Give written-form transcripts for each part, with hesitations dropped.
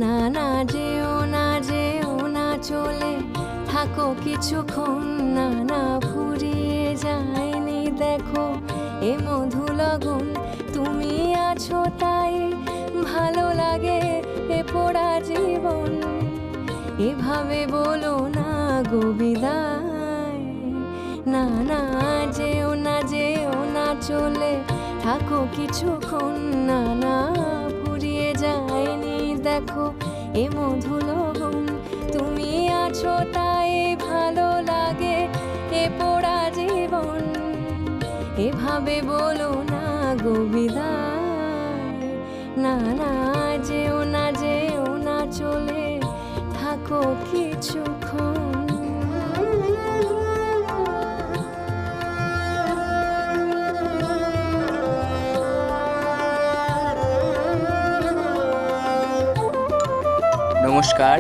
না না যেও না যেও না চলে থাকো কিছুক্ষণ, না না ফুরিয়ে যায়নি দেখো এ মধু লগন। তুমি আছো তাই ভালো লাগে এ পোড়া জীবন, এভাবে বলো না গো বিদায়। না না যেও না যেও না চলে থাকো কিছুক্ষণ, না না ফুরিয়ে যায়নি দেখো এ মধু লগন। তুমি আছো তাই ভালো লাগে এ পোড়া জীবন, এভাবে বলো না গো বিদায়। না না যেও না যেও না চলে থাকো কিছুক্ষণ। নমস্কার,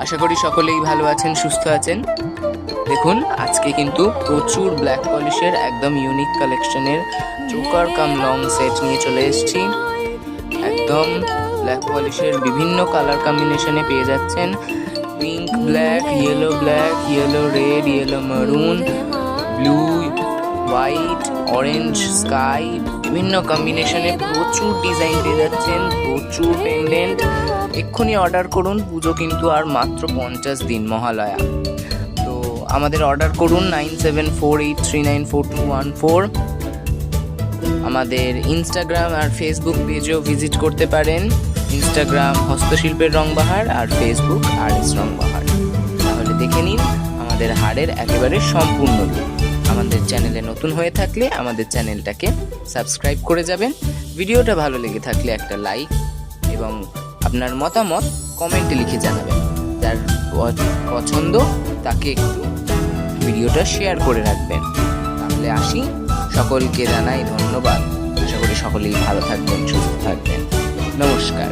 আশা করি সকলেই ভালো আছেন, সুস্থ আছেন। দেখুন আজকে কিন্তু প্রচুর ব্ল্যাক পলিশের একদম ইউনিক কালেকশনের চোকার কাম লং সেট নিয়ে চলে এসেছি। একদম ব্ল্যাক পলিশের বিভিন্ন কালার কম্বিনেশনে পেয়ে যাচ্ছেন। Pink black, yellow red, yellow maroon, blue, white, orange, sky, বিভিন্ন কম্বিনেশনে প্রচুর ডিজাইন পেয়ে যাচ্ছেন, প্রচুর পেন্ডেন্ট। এক্ষুনি অর্ডার করুন, পুজো কিন্তু আর মাত্র 50 দিন, মহালয়া। তো আমাদের অর্ডার করুন 9748394214। আমাদের ইনস্টাগ্রাম আর ফেসবুক পেজেও ভিজিট করতে পারেন। ইনস্টাগ্রাম হস্তশিল্পের রংবাহার আর ফেসবুক আরএস রংবাহার। তাহলে দেখে নিন আমাদের হারের একেবারে সম্পূর্ণ লুক। আমাদের চ্যানেলে নতুন হয়ে থাকলে আমাদের চ্যানেলটাকে সাবস্ক্রাইব করে যাবেন। ভিডিওটা ভালো লেগে থাকলে একটা লাইক এবং আপনার মতামত কমেন্টে লিখে জানাবেন। যার পছন্দ তাকে একটু ভিডিওটা শেয়ার করে রাখবেন। তাহলে আসি, সকলকে জানাই ধন্যবাদ। আশা করি সকলেই ভালো থাকবেন, সুস্থ থাকবেন। নমস্কার।